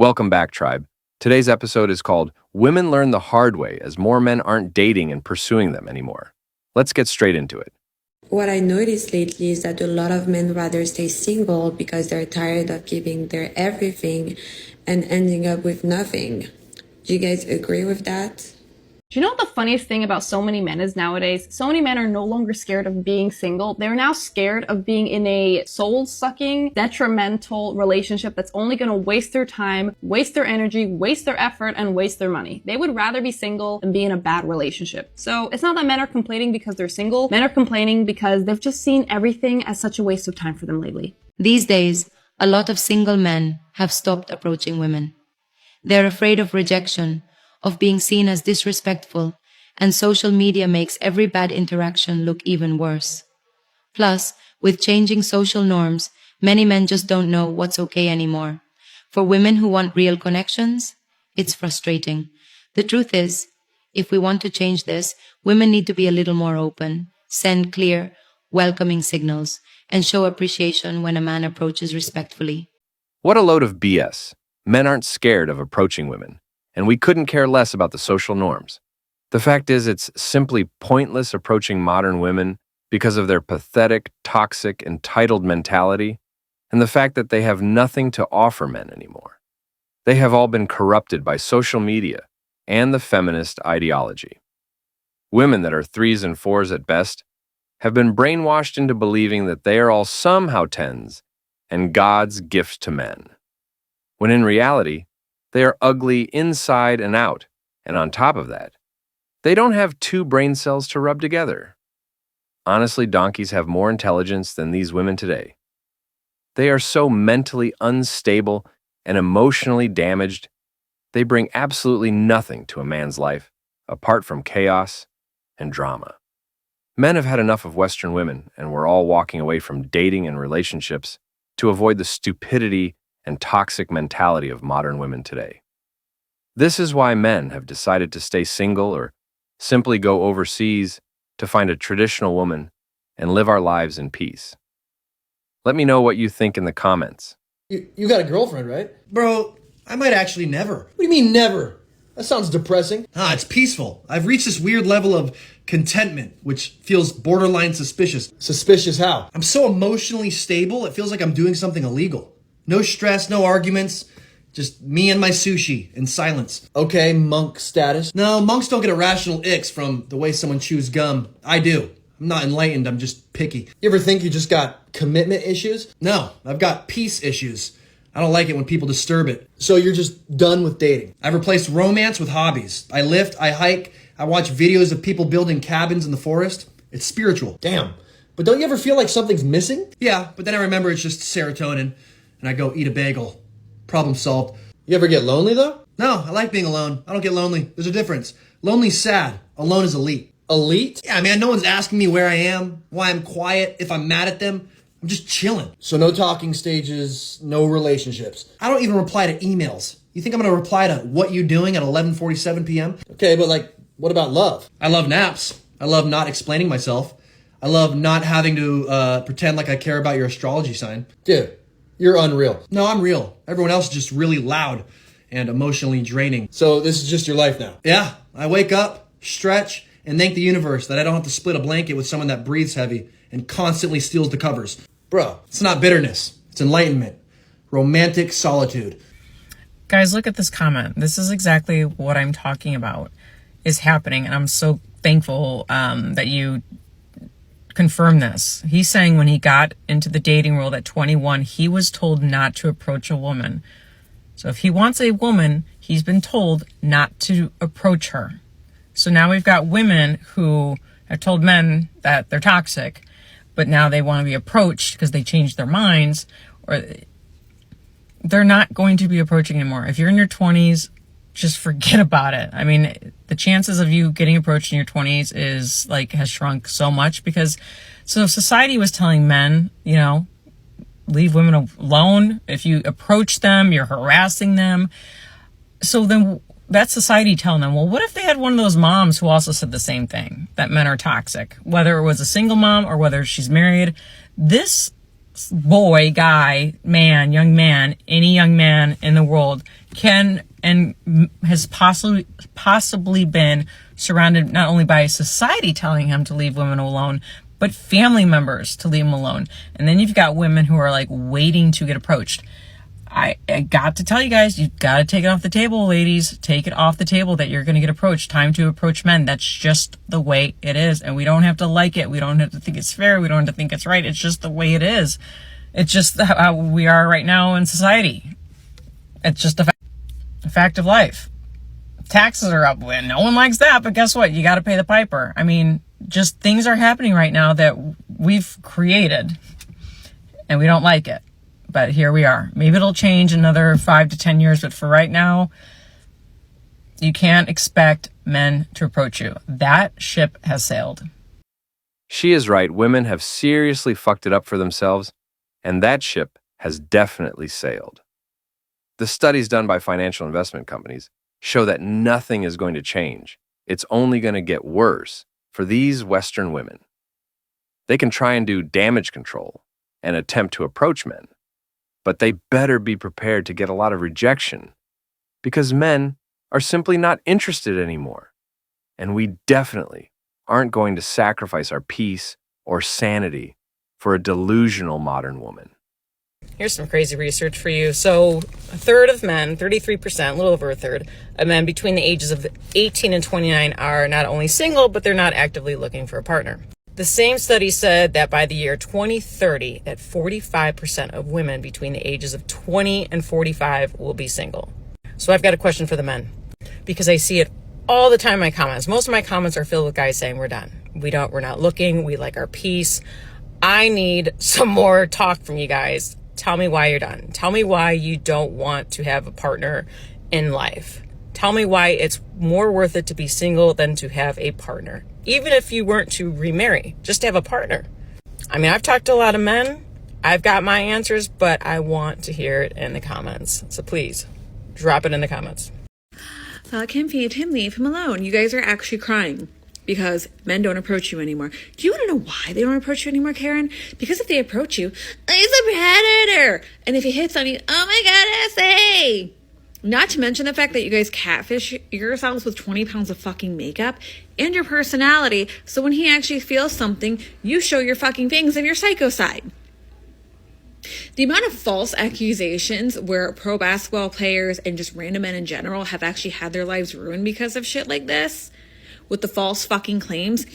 Welcome back, Tribe. Today's episode is called Women Learn the Hard Way as More Men Aren't Dating and Pursuing Them Anymore. Let's get straight into it. What I noticed lately is that a lot of men rather stay single because they're tired of giving their everything and ending up with nothing. Do you guys agree with that? Do you know what the funniest thing about so many men is nowadays? So many men are no longer scared of being single. They're now scared of being in a soul-sucking, detrimental relationship that's only going to waste their time, waste their energy, waste their effort, and waste their money. They would rather be single than be in a bad relationship. So it's not that men are complaining because they're single. Men are complaining because they've just seen everything as such a waste of time for them lately. These days, a lot of single men have stopped approaching women. They're afraid of rejection, of being seen as disrespectful, and social media makes every bad interaction look even worse. Plus, with changing social norms, many men just don't know what's okay anymore. For women who want real connections, it's frustrating. The truth is, if we want to change this, women need to be a little more open, send clear, welcoming signals, and show appreciation when a man approaches respectfully. What a load of BS. Men aren't scared of approaching women, and we couldn't care less about the social norms. The fact is, it's simply pointless approaching modern women because of their pathetic, toxic, entitled mentality and the fact that they have nothing to offer men anymore. They have all been corrupted by social media and the feminist ideology. Women that are 3s and 4s at best have been brainwashed into believing that they are all somehow 10s and God's gift to men, when in reality, they are ugly inside and out, and on top of that, they don't have 2 brain cells to rub together. Honestly, donkeys have more intelligence than these women today. They are so mentally unstable and emotionally damaged, they bring absolutely nothing to a man's life apart from chaos and drama. Men have had enough of Western women, and we're all walking away from dating and relationships to avoid the stupidity and toxic mentality of modern women today. This is why men have decided to stay single or simply go overseas to find a traditional woman and live our lives in peace. Let me know what you think in the comments. You got a girlfriend, right? Bro, I might actually never. What do you mean never? That sounds depressing. It's peaceful. I've reached this weird level of contentment, which feels borderline suspicious. Suspicious how? I'm so emotionally stable, it feels like I'm doing something illegal. No stress, no arguments, just me and my sushi in silence. Okay, monk status. No, monks don't get irrational icks from the way someone chews gum. I do. I'm not enlightened, I'm just picky. You ever think you just got commitment issues? No, I've got peace issues. I don't like it when people disturb it. So you're just done with dating? I've replaced romance with hobbies. I lift, I hike, I watch videos of people building cabins in the forest. It's spiritual. Damn. But don't you ever feel like something's missing? Yeah, but then I remember it's just serotonin, and I go eat a bagel. Problem solved. You ever get lonely though? No, I like being alone. I don't get lonely. There's a difference. Lonely's sad. Alone is elite. Elite? Yeah, man, no one's asking me where I am, why I'm quiet, if I'm mad at them. I'm just chilling. So no talking stages, no relationships. I don't even reply to emails. You think I'm gonna reply to what you doing at 11:47 p.m.? Okay, but what about love? I love naps. I love not explaining myself. I love not having to pretend like I care about your astrology sign. Dude, you're unreal. No, I'm real. Everyone else is just really loud and emotionally draining. So this is just your life now? Yeah, I wake up, stretch, and thank the universe that I don't have to split a blanket with someone that breathes heavy and constantly steals the covers. Bro, it's not bitterness. It's enlightenment. Romantic solitude. Guys, look at this comment. This is exactly what I'm talking about is happening, and I'm so thankful that you confirm this. He's saying when he got into the dating world at 21, he was told not to approach a woman. So if he wants a woman, he's been told not to approach her. So now we've got women who have told men that they're toxic, but now they want to be approached because they changed their minds, or they're not going to be approaching anymore. If you're in your 20s, just forget about it. I mean, the chances of you getting approached in your 20s is has shrunk so much because society was telling men, leave women alone. If you approach them, you're harassing them. So then that's society telling them, well, what if they had one of those moms who also said the same thing, that men are toxic, whether it was a single mom or whether she's married? This boy, guy, man, young man, any young man in the world can and has possibly been surrounded not only by society telling him to leave women alone, but family members to leave him alone. And then you've got women who are like waiting to get approached. I got to tell you guys, you've got to take it off the table, ladies. Take it off the table that you're going to get approached. Time to approach men. That's just the way it is. And we don't have to like it. We don't have to think it's fair. We don't have to think it's right. It's just the way it is. It's just how we are right now in society. It's just a fact of life. Taxes are up. No one likes that, but guess what? You got to pay the piper. I mean, just things are happening right now that we've created and we don't like it. But here we are. Maybe it'll change another 5 to 10 years, but for right now, you can't expect men to approach you. That ship has sailed. She is right. Women have seriously fucked it up for themselves, and that ship has definitely sailed. The studies done by financial investment companies show that nothing is going to change. It's only going to get worse for these Western women. They can try and do damage control and attempt to approach men, but they better be prepared to get a lot of rejection because men are simply not interested anymore. And we definitely aren't going to sacrifice our peace or sanity for a delusional modern woman. Here's some crazy research for you. So, a third of men, 33%, a little over a third, of men between the ages of 18 and 29 are not only single, but they're not actively looking for a partner. The same study said that by the year 2030, that 45% of women between the ages of 20 and 45 will be single. So I've got a question for the men, because I see it all the time in my comments. Most of my comments are filled with guys saying we're done. We're not looking. We like our peace. I need some more talk from you guys. Tell me why you're done. Tell me why you don't want to have a partner in life. Tell me why it's more worth it to be single than to have a partner. Even if you weren't to remarry, just to have a partner. I mean, I've talked to a lot of men. I've got my answers, but I want to hear it in the comments. So please, drop it in the comments. Fuck him, feed him, leave him alone. You guys are actually crying because men don't approach you anymore. Do you want to know why they don't approach you anymore, Karen? Because if they approach you, he's a predator. And if he hits on you, oh my God, essay. Not to mention the fact that you guys catfish yourselves with 20 pounds of fucking makeup and your personality. So when he actually feels something, you show your fucking fangs and your psycho side. The amount of false accusations where pro basketball players and just random men in general have actually had their lives ruined because of shit like this, with the false fucking claims,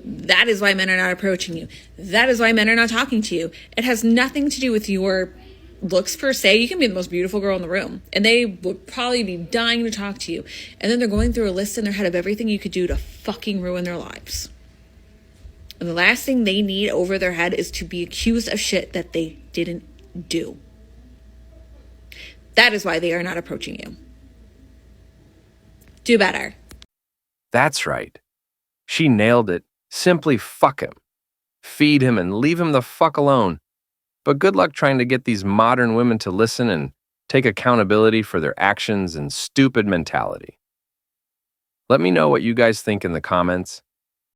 that is why men are not approaching you. That is why men are not talking to you. It has nothing to do with your looks per se. You can be the most beautiful girl in the room and they would probably be dying to talk to you, and then they're going through a list in their head of everything you could do to fucking ruin their lives. And the last thing they need over their head is to be accused of shit that they didn't do. That is why they are not approaching you. Do better. That's right. She nailed it. Simply fuck him. Feed him and leave him the fuck alone. But good luck trying to get these modern women to listen and take accountability for their actions and stupid mentality. Let me know what you guys think in the comments.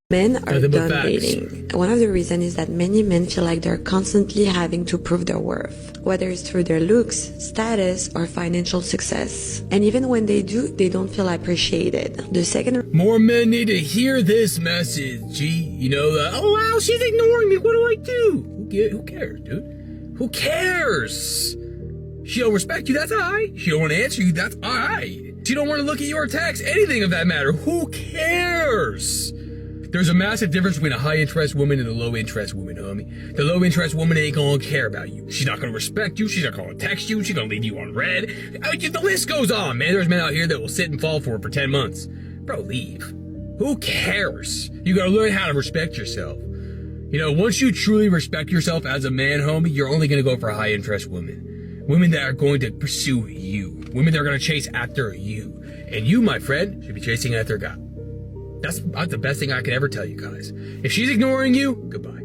Men are done dating. One of the reasons is that many men feel like they're constantly having to prove their worth, whether it's through their looks, status, or financial success. And even when they do, they don't feel appreciated. The second... More men need to hear this message, G. You know, oh wow, she's ignoring me, what do I do? Who cares, dude? Who cares? She don't respect you, that's alright. She don't want to answer you, that's alright. She don't want to look at your text, anything of that matter. Who cares? There's a massive difference between a high-interest woman and a low-interest woman, homie. The low-interest woman ain't gonna care about you. She's not gonna respect you. She's not gonna text you. She's gonna leave you on red. The list goes on, man. There's men out here that will sit and fall for her for 10 months. Bro, leave. Who cares? You gotta learn how to respect yourself. You know, once you truly respect yourself as a man, homie, you're only gonna go for high-interest women. Women that are going to pursue you. Women that are gonna chase after you. And you, my friend, should be chasing after God. That's the best thing I can ever tell you guys. If she's ignoring you, goodbye.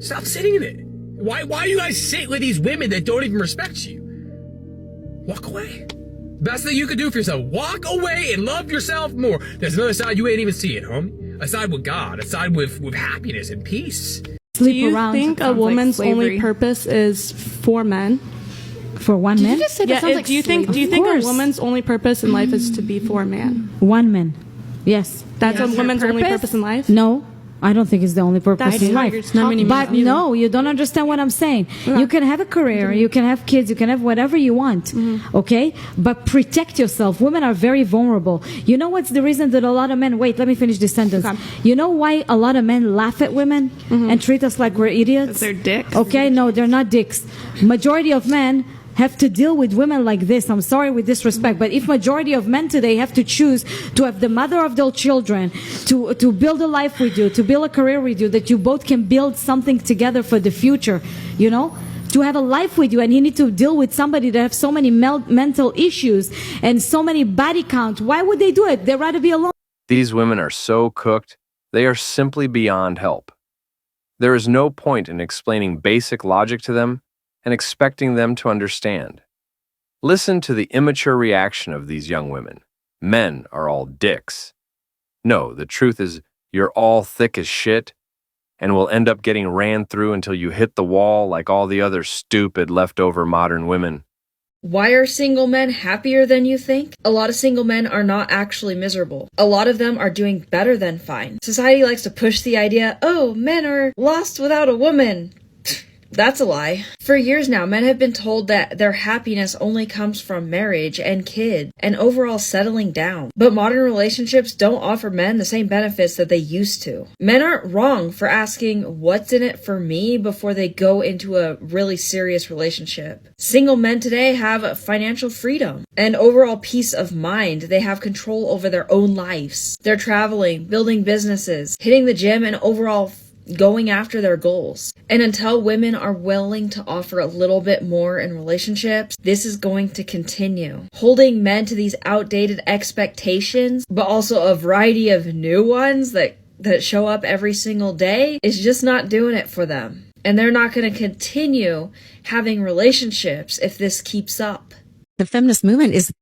Stop sitting in it. Why do you guys sit with these women that don't even respect you? Walk away. Best thing you could do for yourself. Walk away and love yourself more. There's another side you ain't even seeing, homie. A side with God. A side with happiness and peace. Do you think a woman's only purpose is for men? For one man? Do you think a woman's only purpose in life is to be for a man? One man. Yes. That's a woman's only purpose in life? No. I don't think it's the only purpose in life. But no, you don't understand what I'm saying. Yeah. You can have a career, you can have kids, you can have whatever you want, okay? But protect yourself. Women are very vulnerable. You know what's the reason that a lot of men... Wait, let me finish this sentence. Okay. You know why a lot of men laugh at women and treat us like we're idiots? Because they're dicks. Okay, no, they're not dicks. Majority of men have to deal with women like this. I'm sorry with disrespect, but if majority of men today have to choose to have the mother of their children, to build a life with you, to build a career with you, that you both can build something together for the future, you know, to have a life with you, and you need to deal with somebody that have so many mental issues and so many body count, why would they do it? They'd rather be alone. These women are so cooked, they are simply beyond help. There is no point in explaining basic logic to them and expecting them to understand. Listen to the immature reaction of these young women. Men are all dicks. No, the truth is, you're all thick as shit and will end up getting ran through until you hit the wall like all the other stupid leftover modern women. Why are single men happier than you think? A lot of single men are not actually miserable. A lot of them are doing better than fine. Society likes to push the idea, oh, men are lost without a woman. That's a lie. For years now, men have been told that their happiness only comes from marriage and kids and overall settling down. But modern relationships don't offer men the same benefits that they used to. Men aren't wrong for asking what's in it for me before they go into a really serious relationship. Single men today have financial freedom and overall peace of mind. They have control over their own lives. They're traveling, building businesses, hitting the gym, and overall going after their goals. And until women are willing to offer a little bit more in relationships, this is going to continue. Holding men to these outdated expectations, but also a variety of new ones that show up every single day, is just not doing it for them. And they're not going to continue having relationships if this keeps up. The feminist movement is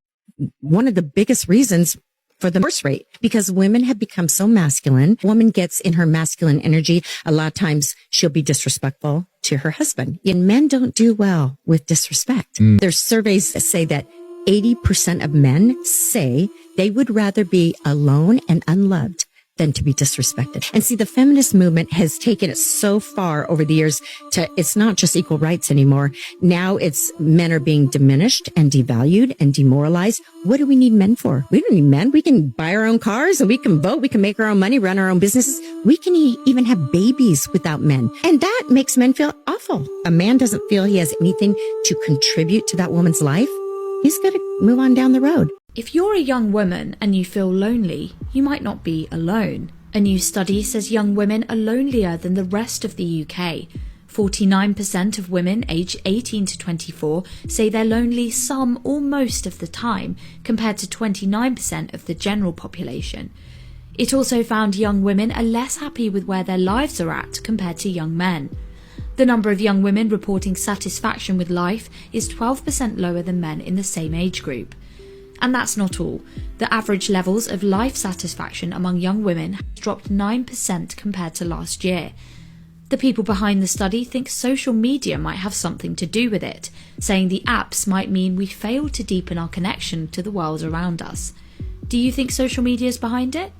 one of the biggest reasons for the divorce rate, because women have become so masculine. Woman gets in her masculine energy. A lot of times she'll be disrespectful to her husband. And men don't do well with disrespect. There's surveys that say that 80% of men say they would rather be alone and unloved than to be disrespected. And see, the feminist movement has taken it so far over the years to, it's not just equal rights anymore. Now it's men are being diminished and devalued and demoralized. What do we need men for? We don't need men. We can buy our own cars and we can vote. We can make our own money, run our own businesses. We can even have babies without men. And that makes men feel awful. A man doesn't feel he has anything to contribute to that woman's life. He's got to move on down the road. If you're a young woman and you feel lonely, you might not be alone. A new study says young women are lonelier than the rest of the UK. 49% of women aged 18 to 24 say they're lonely some or most of the time, compared to 29% of the general population. It also found young women are less happy with where their lives are at compared to young men. The number of young women reporting satisfaction with life is 12% lower than men in the same age group. And that's not all. The average levels of life satisfaction among young women has dropped 9% compared to last year. The people behind the study think social media might have something to do with it, saying the apps might mean we fail to deepen our connection to the world around us. Do you think social media is behind it?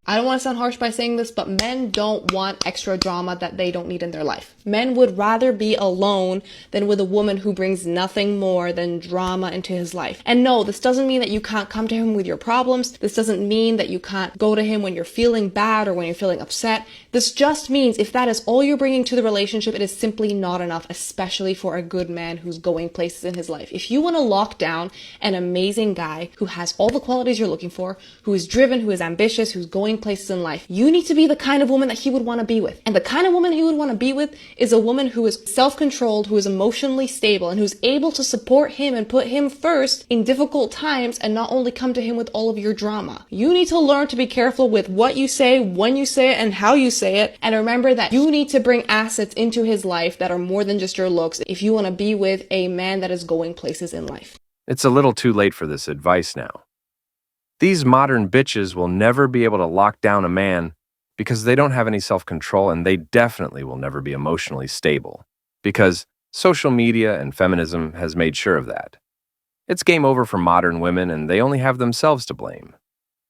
I don't want to sound harsh by saying this, but men don't want extra drama that they don't need in their life. Men would rather be alone than with a woman who brings nothing more than drama into his life. And no, this doesn't mean that you can't come to him with your problems. This doesn't mean that you can't go to him when you're feeling bad or when you're feeling upset. This just means if that is all you're bringing to the relationship, it is simply not enough, especially for a good man who's going places in his life. If you want to lock down an amazing guy who has all the qualities you're looking for, who is driven, who is ambitious, who's going places in life, you need to be the kind of woman that he would want to be with. And the kind of woman he would want to be with is a woman who is self-controlled, who is emotionally stable, and who's able to support him and put him first in difficult times and not only come to him with all of your drama. You need to learn to be careful with what you say, when you say it, and how you say it. And remember that you need to bring assets into his life that are more than just your looks if you want to be with a man that is going places in life. It's a little too late for this advice now. These modern bitches will never be able to lock down a man because they don't have any self-control and they definitely will never be emotionally stable because social media and feminism has made sure of that. It's game over for modern women and they only have themselves to blame.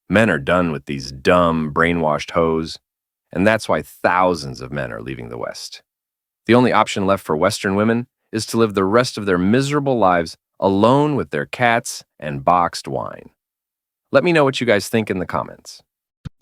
Men are done with these dumb, brainwashed hoes, and that's why thousands of men are leaving the West. The only option left for Western women is to live the rest of their miserable lives alone with their cats and boxed wine. Let me know what you guys think in the comments.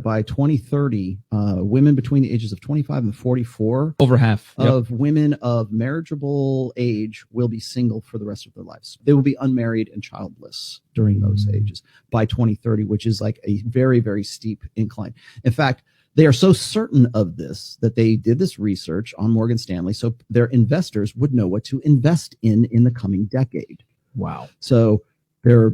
By 2030, women between the ages of 25 and 44, over half of women of marriageable age will be single for the rest of their lives. They will be unmarried and childless during those ages by 2030, which is like a very, very steep incline. In fact, they are so certain of this that they did this research on Morgan Stanley so their investors would know what to invest in the coming decade. Wow. So they're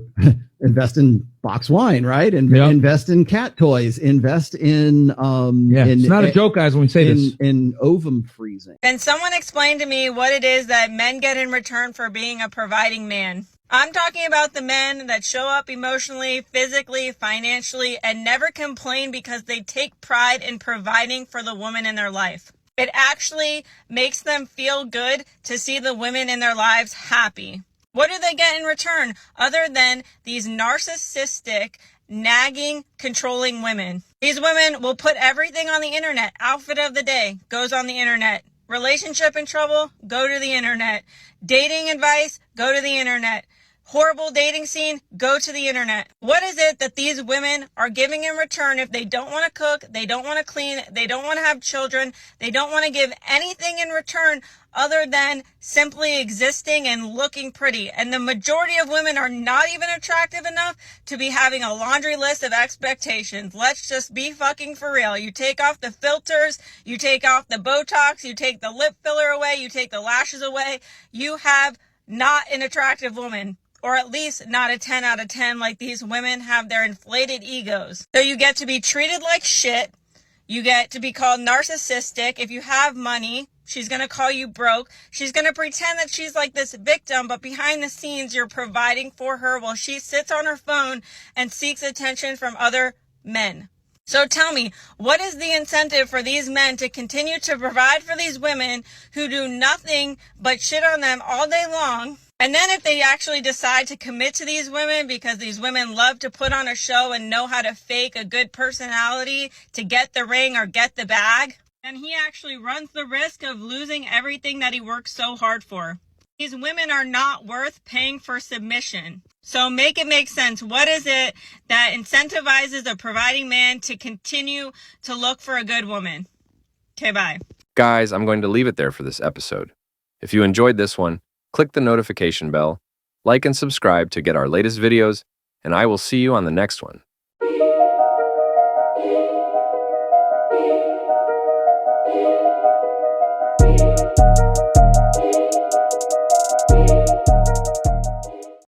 invest in box wine, right? And invest in cat toys, invest in it's not a joke, guys, when we say this. In ovum freezing. Can someone explain to me what it is that men get in return for being a providing man? I'm talking about the men that show up emotionally, physically, financially, and never complain because they take pride in providing for the woman in their life. It actually makes them feel good to see the women in their lives happy. What do they get in return other than these narcissistic, nagging, controlling women? These women will put everything on the internet. Outfit of the day goes on the internet. Relationship in trouble, go to the internet. Dating advice, go to the internet. Horrible dating scene, go to the internet. What is it that these women are giving in return if they don't want to cook, they don't want to clean, they don't want to have children, they don't want to give anything in return other than simply existing and looking pretty? And the majority of women are not even attractive enough to be having a laundry list of expectations. Let's just be fucking for real. You take off the filters, you take off the Botox, you take the lip filler away, you take the lashes away. You have not an attractive woman. Or at least not a 10 out of 10 like these women have their inflated egos. So you get to be treated like shit. You get to be called narcissistic. If you have money, she's going to call you broke. She's going to pretend that she's like this victim, but behind the scenes, you're providing for her while she sits on her phone and seeks attention from other men. So tell me, what is the incentive for these men to continue to provide for these women who do nothing but shit on them all day long? And then if they actually decide to commit to these women because these women love to put on a show and know how to fake a good personality to get the ring or get the bag, then he actually runs the risk of losing everything that he worked so hard for. These women are not worth paying for submission. So make it make sense. What is it that incentivizes a providing man to continue to look for a good woman? Okay, bye. Guys, I'm going to leave it there for this episode. If you enjoyed this one, click the notification bell, like and subscribe to get our latest videos, and I will see you on the next one.